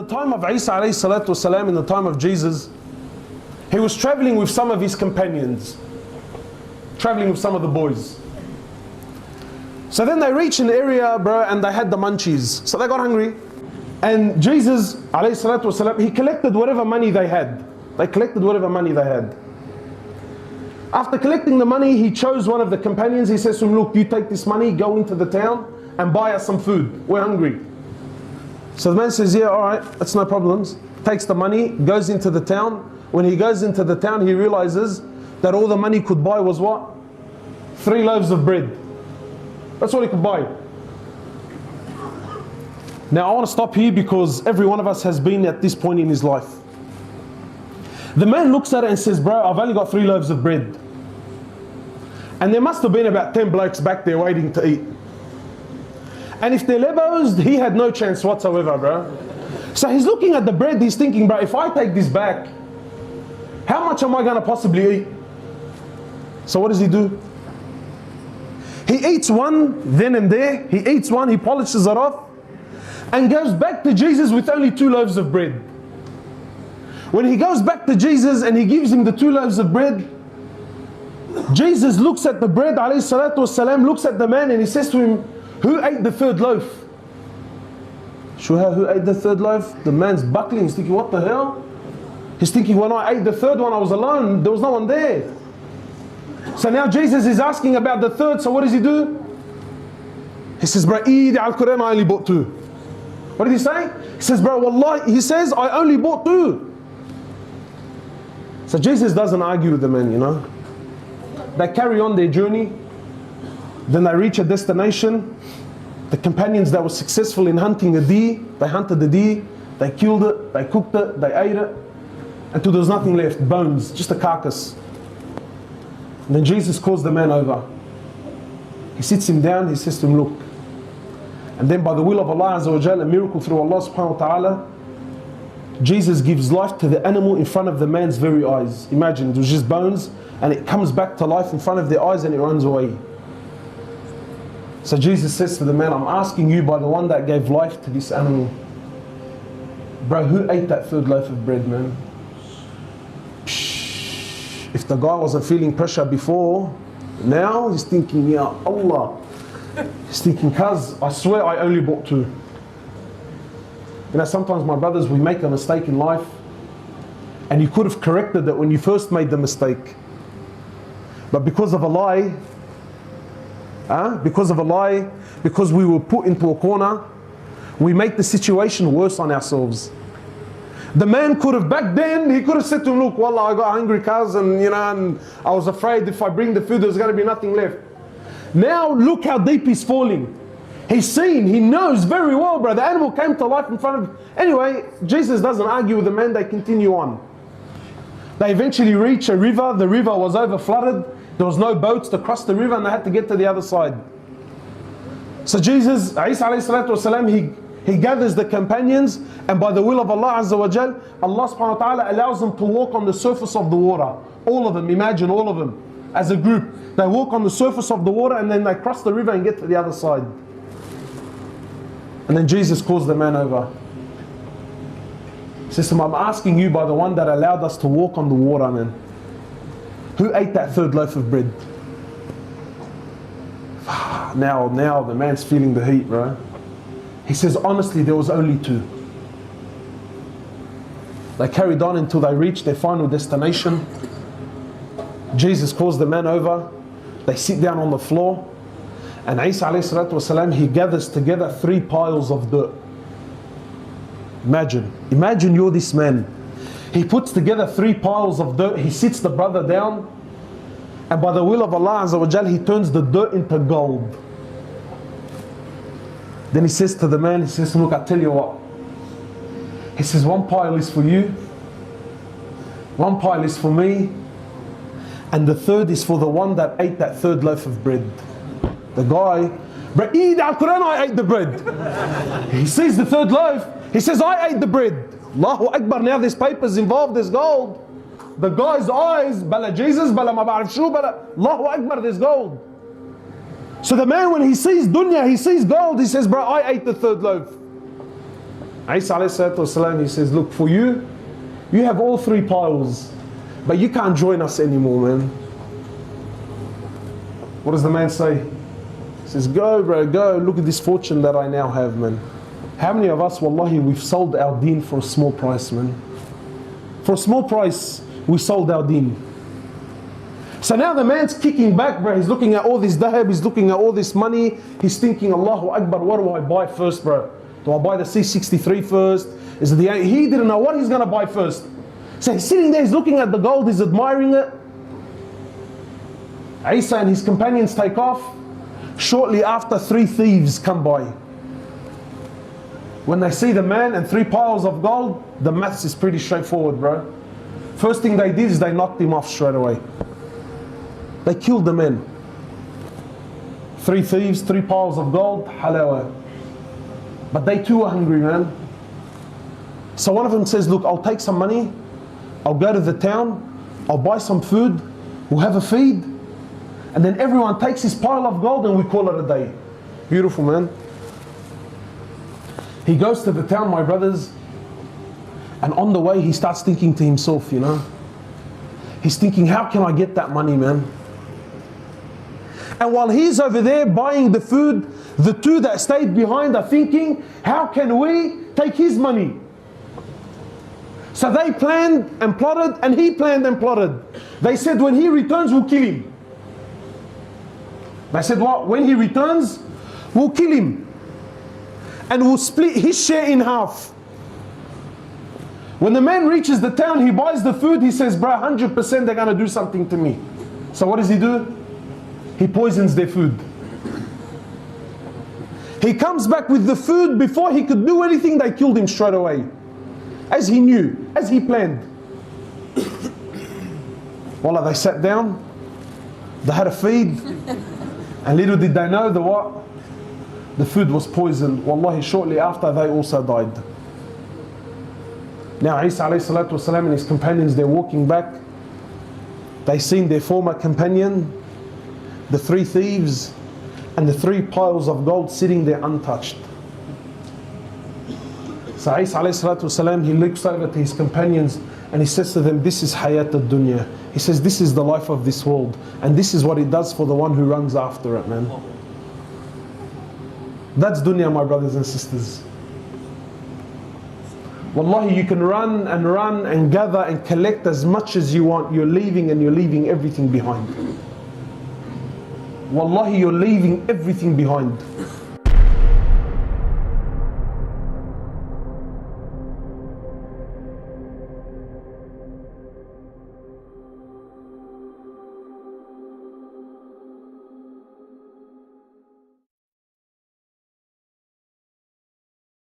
time of Isa alayhi salatu wasalam, in the time of Jesus, he was traveling with some of his companions, traveling with some of the boys. So then they reached an area, bro, and they had the munchies. So they got hungry. And Jesus alayhi salatu wasalam, he collected whatever money they had. They collected whatever money they had. After collecting the money, he chose one of the companions. He says to him, look, you take this money, go into the town and buy us some food. We're hungry. So the man says, yeah, all right, that's no problems. Takes the money, goes into the town. When he goes into the town, he realizes that all the money could buy was what? 3 loaves of bread. That's all he could buy. Now I want to stop here because every one of us has been at this point in his life. The man looks at it and says, bro, I've only got 3 loaves of bread. And there must have been about 10 blokes back there waiting to eat. And if they're lebos, he had no chance whatsoever, bro. So he's looking at the bread, he's thinking, bro, if I take this back, how much am I going to possibly eat? So what does he do? He eats one then and there. He eats one, he polishes it off, and goes back to Jesus with only 2 loaves of bread. When he goes back to Jesus and he gives him the 2 loaves of bread, Jesus looks at the bread, alayhi salatu wasalam, looks at the man and he says to him, who ate the 3rd loaf? Shuha, who ate the 3rd loaf? The man's buckling, he's thinking, what the hell? He's thinking, when I ate the 3rd one, I was alone, there was no one there. So now Jesus is asking about the 3rd, so what does he do? He says, bro, eat al-Quran, I only bought 2. What did he say? He says, bro, wallahi, he says, I only bought 2. So Jesus doesn't argue with the man, you know. They carry on their journey. Then they reach a destination. The companions that were successful in hunting a deer, they hunted the deer, they killed it, they cooked it, they ate it, until there was nothing left, bones, just a carcass. And then Jesus calls the man over. He sits him down, he says to him, look. And then by the will of Allah Azza wa Jal, a miracle through Allah subhanahu wa ta'ala, Jesus gives life to the animal in front of the man's very eyes. Imagine, it was just bones, and it comes back to life in front of their eyes and it runs away. So Jesus says to the man, I'm asking you by the one that gave life to this animal. Bro, who ate that 3rd loaf of bread, man? If the guy wasn't feeling pressure before, now he's thinking, Ya Allah. He's thinking, cuz, I swear I only bought 2. You know, sometimes my brothers, we make a mistake in life and you could have corrected it when you first made the mistake. But because of a lie, because we were put into a corner, we make the situation worse on ourselves. The man could have, back then, he could have said to him, look, wallah, I got hungry cuz, and you know, and I was afraid if I bring the food, there's going to be nothing left. Now look how deep he's falling. He's seen, he knows very well, bro. The animal came to life in front of him. Anyway, Jesus doesn't argue with the man, they continue on. They eventually reach a river, the river was over flooded. There was no boats to cross the river and they had to get to the other side. So Jesus, Isa alayhi salatu wasalam, he gathers the companions, and by the will of Allah Azza wa Jal, Allah subhanahu wa ta'ala allows them to walk on the surface of the water. All of them, imagine all of them, as a group. They walk on the surface of the water and then they cross the river and get to the other side. And then Jesus calls the man over. He says to him, I'm asking you by the one that allowed us to walk on the water, man. Who ate that 3rd loaf of bread? Now the man's feeling the heat, bro. He says, honestly, there was only 2. They carried on until they reached their final destination. Jesus calls the man over. They sit down on the floor. And Isa alayhi salatu wasalam, he gathers together 3 piles of dirt. Imagine you're this man. He puts together 3 piles of dirt. He sits the brother down. And by the will of Allah Azza wa Jal, he turns the dirt into gold. Then he says to the man, he says, look, I tell you what. He says, 1 pile is for you. 1 pile is for me. And the 3rd is for the one that ate that 3rd loaf of bread. The guy, but eat al-Quran, I ate the bread. He sees the 3rd loaf. He says, I ate the bread. Allahu Akbar, now there's papers involved, there's gold. The guy's eyes, bala Jesus, bala ma ba'arif shu, bala, Allahu Akbar, there's gold. So the man, when he sees dunya, he sees gold, he says, bro, I ate the 3rd loaf. Isa alayhi salatu wasalam, he says, look, for you, you have all three piles, but you can't join us anymore, man. What does the man say? He says, go bro, go, look at this fortune that I now have, man. How many of us, wallahi, we've sold our deen for a small price, man. For a small price, we sold our deen. So now the man's kicking back, bro. He's looking at all this dahab, he's looking at all this money. He's thinking, Allahu Akbar, what do I buy first, bro? Do I buy the C63 first? Is it the... He didn't know what he's going to buy first. So he's sitting there, he's looking at the gold, he's admiring it. Isa and his companions take off. Shortly after, 3 thieves come by. When they see the man and 3 piles of gold, the maths is pretty straightforward, bro. First thing they did is they knocked him off straight away. They killed the man. 3 thieves, 3 piles of gold, halawa. But they too were hungry, man. So one of them says, look, I'll take some money, I'll go to the town, I'll buy some food, we'll have a feed, and then everyone takes his pile of gold and we call it a day. Beautiful, man. He goes to the town, my brothers, and on the way he starts thinking to himself, you know. He's thinking, how can I get that money, man? And while he's over there buying the food, the 2 that stayed behind are thinking, how can we take his money? So they planned and plotted, and he planned and plotted. They said, when he returns, we'll kill him. They said, what? When he returns, we'll kill him. And we'll split his share in half. When the man reaches the town, he buys the food, he says, bro, 100% they're going to do something to me. So what does he do? He poisons their food. He comes back with the food. Before he could do anything, they killed him straight away. As he knew, as he planned. Wallah, they sat down, they had a feed, and little did they know the what? The food was poisoned. Wallahi, shortly after they also died. Now Isa alayhi salatu wasalam and his companions, they're walking back. They seen their former companion, the 3 thieves, and the 3 piles of gold sitting there untouched. So Isa alayhi salatu wasalam, he looks over to his companions and he says to them, this is hayat al-dunya. He says, this is the life of this world, and this is what it does for the one who runs after it, man. That's dunya, my brothers and sisters. Wallahi, you can run and gather and collect as much as you want. You're leaving everything behind. Wallahi, you're leaving everything behind.